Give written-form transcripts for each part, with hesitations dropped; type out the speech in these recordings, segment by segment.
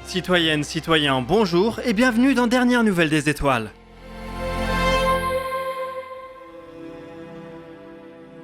Citoyennes, citoyens, bonjour et bienvenue dans Dernière Nouvelle des Étoiles.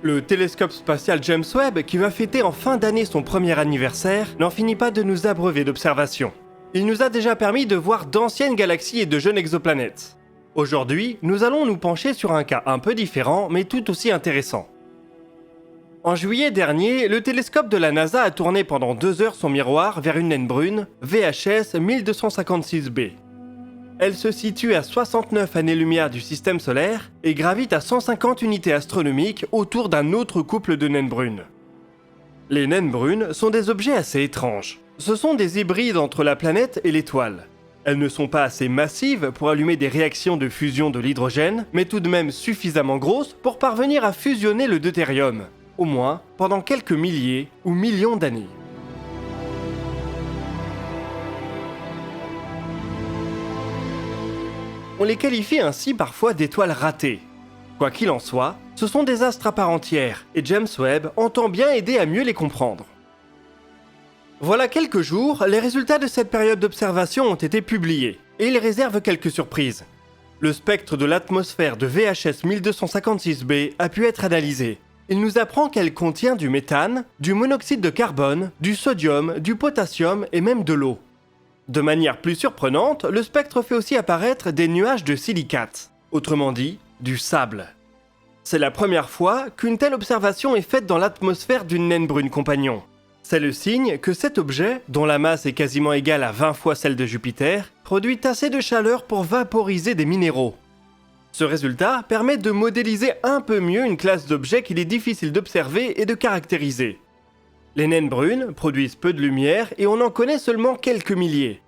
Le télescope spatial James Webb, qui va fêter en fin d'année son premier anniversaire, n'en finit pas de nous abreuver d'observations. Il nous a déjà permis de voir d'anciennes galaxies et de jeunes exoplanètes. Aujourd'hui, nous allons nous pencher sur un cas un peu différent, mais tout aussi intéressant. En juillet dernier, le télescope de la NASA a tourné pendant 2 heures son miroir vers une naine brune, VHS 1256b. Elle se situe à 69 années-lumière du système solaire et gravite à 150 unités astronomiques autour d'un autre couple de naines brunes. Les naines brunes sont des objets assez étranges. Ce sont des hybrides entre la planète et l'étoile. Elles ne sont pas assez massives pour allumer des réactions de fusion de l'hydrogène, mais tout de même suffisamment grosses pour parvenir à fusionner le deutérium, au moins pendant quelques milliers ou millions d'années. On les qualifie ainsi parfois d'étoiles ratées. Quoi qu'il en soit, ce sont des astres à part entière, et James Webb entend bien aider à mieux les comprendre. Voilà quelques jours, les résultats de cette période d'observation ont été publiés, et ils réservent quelques surprises. Le spectre de l'atmosphère de VHS 1256b a pu être analysé. Il nous apprend qu'elle contient du méthane, du monoxyde de carbone, du sodium, du potassium et même de l'eau. De manière plus surprenante, le spectre fait aussi apparaître des nuages de silicates, autrement dit, du sable. C'est la première fois qu'une telle observation est faite dans l'atmosphère d'une naine brune compagnon. C'est le signe que cet objet, dont la masse est quasiment égale à 20 fois celle de Jupiter, produit assez de chaleur pour vaporiser des minéraux. Ce résultat permet de modéliser un peu mieux une classe d'objets qu'il est difficile d'observer et de caractériser. Les naines brunes produisent peu de lumière et on en connaît seulement quelques milliers.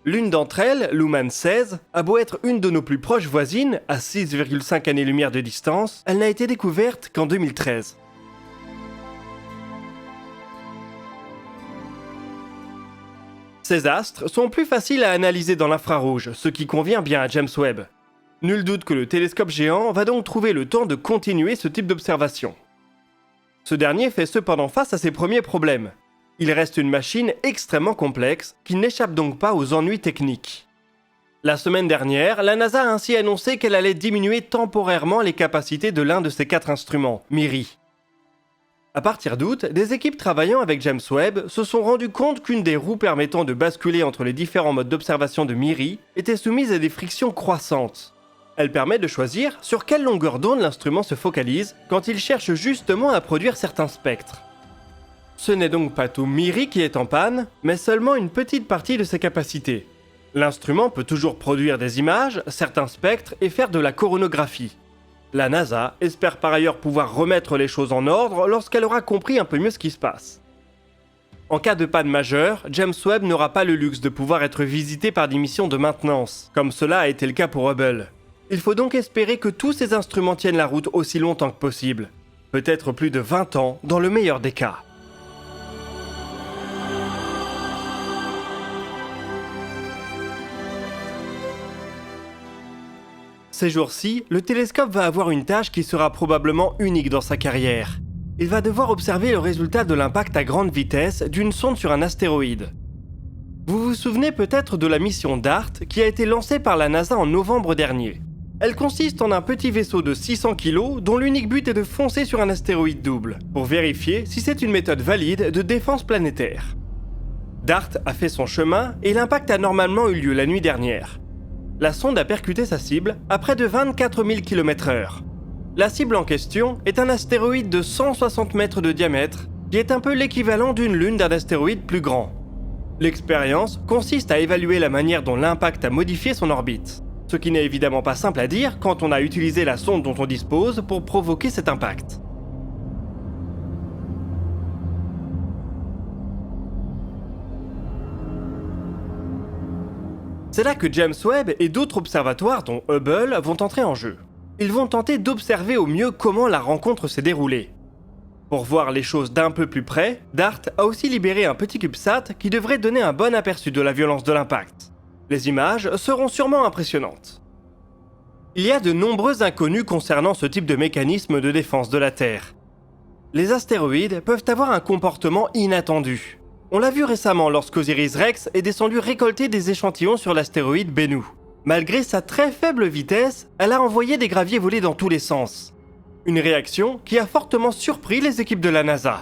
L'une d'entre elles, Luhmann 16, a beau être une de nos plus proches voisines, à 6,5 années-lumière de distance, elle n'a été découverte qu'en 2013. Ces astres sont plus faciles à analyser dans l'infrarouge, ce qui convient bien à James Webb. Nul doute que le télescope géant va donc trouver le temps de continuer ce type d'observation. Ce dernier fait cependant face à ses premiers problèmes. Il reste une machine extrêmement complexe qui n'échappe donc pas aux ennuis techniques. La semaine dernière, la NASA a ainsi annoncé qu'elle allait diminuer temporairement les capacités de l'un de ses 4 instruments, MIRI. À partir d'août, des équipes travaillant avec James Webb se sont rendues compte qu'une des roues permettant de basculer entre les différents modes d'observation de MIRI était soumise à des frictions croissantes. Elle permet de choisir sur quelle longueur d'onde l'instrument se focalise quand il cherche justement à produire certains spectres. Ce n'est donc pas tout MIRI qui est en panne, mais seulement une petite partie de ses capacités. L'instrument peut toujours produire des images, certains spectres et faire de la coronographie. La NASA espère par ailleurs pouvoir remettre les choses en ordre lorsqu'elle aura compris un peu mieux ce qui se passe. En cas de panne majeure, James Webb n'aura pas le luxe de pouvoir être visité par des missions de maintenance, comme cela a été le cas pour Hubble. Il faut donc espérer que tous ces instruments tiennent la route aussi longtemps que possible. Peut-être plus de 20 ans dans le meilleur des cas. Ces jours-ci, le télescope va avoir une tâche qui sera probablement unique dans sa carrière. Il va devoir observer le résultat de l'impact à grande vitesse d'une sonde sur un astéroïde. Vous vous souvenez peut-être de la mission DART qui a été lancée par la NASA en novembre dernier. Elle consiste en un petit vaisseau de 600 kg dont l'unique but est de foncer sur un astéroïde double, pour vérifier si c'est une méthode valide de défense planétaire. DART a fait son chemin et l'impact a normalement eu lieu la nuit dernière. La sonde a percuté sa cible à près de 24 000 km/h. La cible en question est un astéroïde de 160 mètres de diamètre, qui est un peu l'équivalent d'une lune d'un astéroïde plus grand. L'expérience consiste à évaluer la manière dont l'impact a modifié son orbite. Ce qui n'est évidemment pas simple à dire quand on a utilisé la sonde dont on dispose pour provoquer cet impact. C'est là que James Webb et d'autres observatoires, dont Hubble, vont entrer en jeu. Ils vont tenter d'observer au mieux comment la rencontre s'est déroulée. Pour voir les choses d'un peu plus près, DART a aussi libéré un petit CubeSat qui devrait donner un bon aperçu de la violence de l'impact. Les images seront sûrement impressionnantes. Il y a de nombreux inconnus concernant ce type de mécanisme de défense de la Terre. Les astéroïdes peuvent avoir un comportement inattendu. On l'a vu récemment lorsqu'Osiris Rex est descendu récolter des échantillons sur l'astéroïde Bennu. Malgré sa très faible vitesse, elle a envoyé des graviers voler dans tous les sens. Une réaction qui a fortement surpris les équipes de la NASA.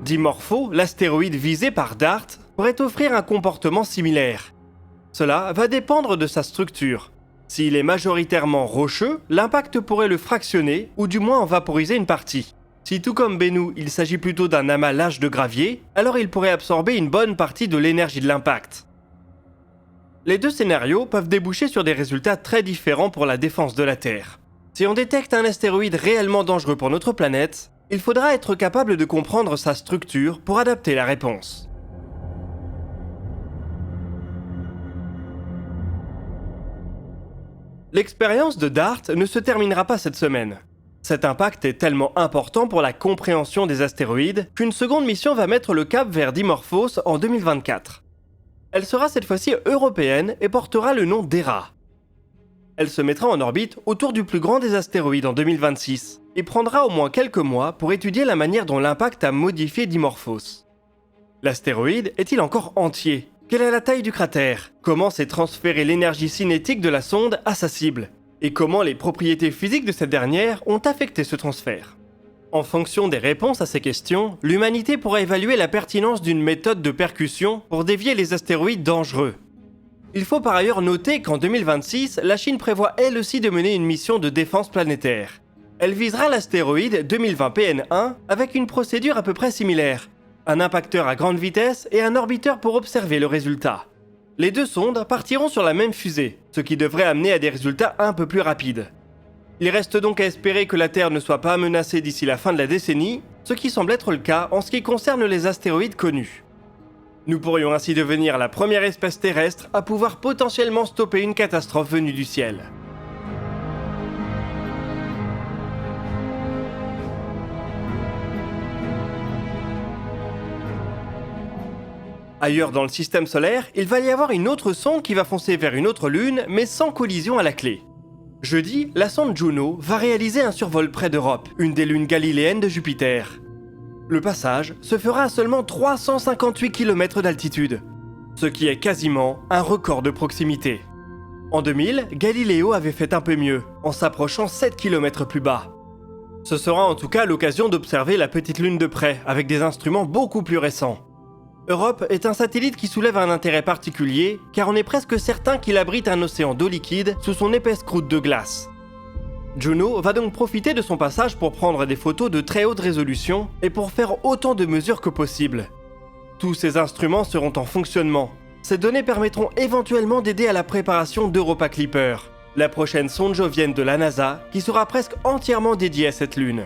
Dimorpho, l'astéroïde visé par DART, pourrait offrir un comportement similaire. Cela va dépendre de sa structure. S'il est majoritairement rocheux, l'impact pourrait le fractionner ou du moins en vaporiser une partie. Si tout comme Bennu, il s'agit plutôt d'un amas lâche de gravier, alors il pourrait absorber une bonne partie de l'énergie de l'impact. Les deux scénarios peuvent déboucher sur des résultats très différents pour la défense de la Terre. Si on détecte un astéroïde réellement dangereux pour notre planète, il faudra être capable de comprendre sa structure pour adapter la réponse. L'expérience de DART ne se terminera pas cette semaine. Cet impact est tellement important pour la compréhension des astéroïdes qu'une seconde mission va mettre le cap vers Dimorphos en 2024. Elle sera cette fois-ci européenne et portera le nom d'Hera. Elle se mettra en orbite autour du plus grand des astéroïdes en 2026 et prendra au moins quelques mois pour étudier la manière dont l'impact a modifié Dimorphos. L'astéroïde est-il encore entier ? Quelle est la taille du cratère ? Comment s'est transférée l'énergie cinétique de la sonde à sa cible ? Et comment les propriétés physiques de cette dernière ont affecté ce transfert ? En fonction des réponses à ces questions, l'humanité pourra évaluer la pertinence d'une méthode de percussion pour dévier les astéroïdes dangereux. Il faut par ailleurs noter qu'en 2026, la Chine prévoit elle aussi de mener une mission de défense planétaire. Elle visera l'astéroïde 2020 PN1 avec une procédure à peu près similaire. Un impacteur à grande vitesse et un orbiteur pour observer le résultat. Les deux sondes partiront sur la même fusée, ce qui devrait amener à des résultats un peu plus rapides. Il reste donc à espérer que la Terre ne soit pas menacée d'ici la fin de la décennie, ce qui semble être le cas en ce qui concerne les astéroïdes connus. Nous pourrions ainsi devenir la première espèce terrestre à pouvoir potentiellement stopper une catastrophe venue du ciel. Ailleurs dans le système solaire, il va y avoir une autre sonde qui va foncer vers une autre lune, mais sans collision à la clé. Jeudi, la sonde Juno va réaliser un survol près d'Europe, une des lunes galiléennes de Jupiter. Le passage se fera à seulement 358 km d'altitude, ce qui est quasiment un record de proximité. En 2000, Galileo avait fait un peu mieux, en s'approchant 7 km plus bas. Ce sera en tout cas l'occasion d'observer la petite lune de près, avec des instruments beaucoup plus récents. Europe est un satellite qui soulève un intérêt particulier, car on est presque certain qu'il abrite un océan d'eau liquide sous son épaisse croûte de glace. Juno va donc profiter de son passage pour prendre des photos de très haute résolution et pour faire autant de mesures que possible. Tous ces instruments seront en fonctionnement. Ces données permettront éventuellement d'aider à la préparation d'Europa Clipper, la prochaine sonde jovienne de la NASA qui sera presque entièrement dédiée à cette lune.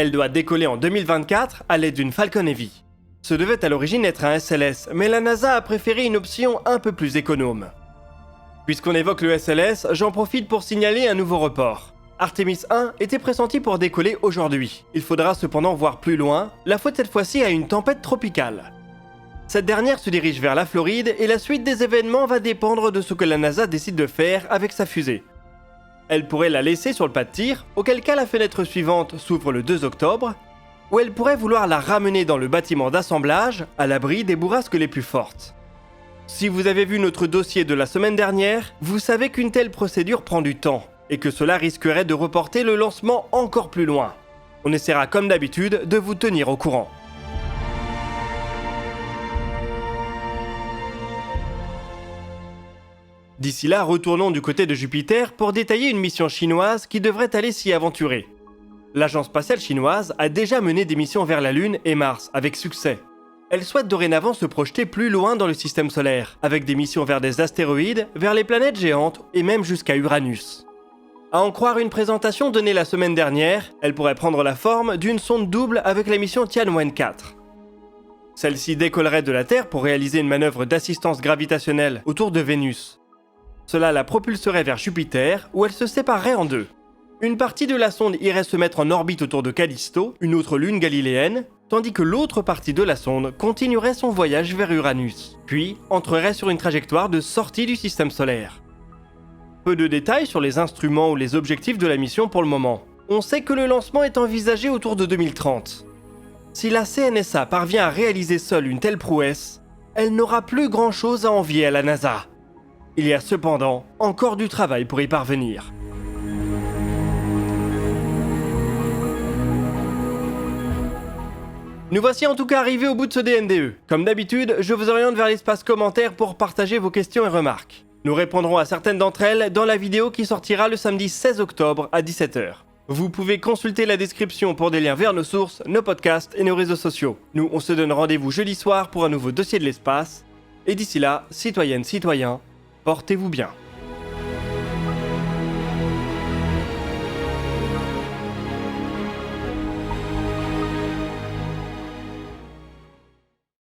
Elle doit décoller en 2024 à l'aide d'une Falcon Heavy. Ce devait à l'origine être un SLS, mais la NASA a préféré une option un peu plus économe. Puisqu'on évoque le SLS, j'en profite pour signaler un nouveau report. Artemis 1 était pressenti pour décoller aujourd'hui. Il faudra cependant voir plus loin, la faute cette fois-ci à une tempête tropicale. Cette dernière se dirige vers la Floride et la suite des événements va dépendre de ce que la NASA décide de faire avec sa fusée. Elle pourrait la laisser sur le pas de tir, auquel cas la fenêtre suivante s'ouvre le 2 octobre, ou elle pourrait vouloir la ramener dans le bâtiment d'assemblage, à l'abri des bourrasques les plus fortes. Si vous avez vu notre dossier de la semaine dernière, vous savez qu'une telle procédure prend du temps, et que cela risquerait de reporter le lancement encore plus loin. On essaiera comme d'habitude de vous tenir au courant. D'ici là, retournons du côté de Jupiter pour détailler une mission chinoise qui devrait aller s'y aventurer. L'agence spatiale chinoise a déjà mené des missions vers la Lune et Mars avec succès. Elle souhaite dorénavant se projeter plus loin dans le système solaire, avec des missions vers des astéroïdes, vers les planètes géantes et même jusqu'à Uranus. À en croire une présentation donnée la semaine dernière, elle pourrait prendre la forme d'une sonde double avec la mission Tianwen 4. Celle-ci décollerait de la Terre pour réaliser une manœuvre d'assistance gravitationnelle autour de Vénus. Cela la propulserait vers Jupiter, où elle se séparerait en deux. Une partie de la sonde irait se mettre en orbite autour de Callisto, une autre lune galiléenne, tandis que l'autre partie de la sonde continuerait son voyage vers Uranus, puis entrerait sur une trajectoire de sortie du système solaire. Peu de détails sur les instruments ou les objectifs de la mission pour le moment. On sait que le lancement est envisagé autour de 2030. Si la CNSA parvient à réaliser seule une telle prouesse, elle n'aura plus grand-chose à envier à la NASA. Il y a cependant encore du travail pour y parvenir. Nous voici en tout cas arrivés au bout de ce DNDE. Comme d'habitude, je vous oriente vers l'espace commentaires pour partager vos questions et remarques. Nous répondrons à certaines d'entre elles dans la vidéo qui sortira le samedi 16 octobre à 17h. Vous pouvez consulter la description pour des liens vers nos sources, nos podcasts et nos réseaux sociaux. Nous, on se donne rendez-vous jeudi soir pour un nouveau dossier de l'espace. Et d'ici là, citoyennes, citoyens, portez-vous bien.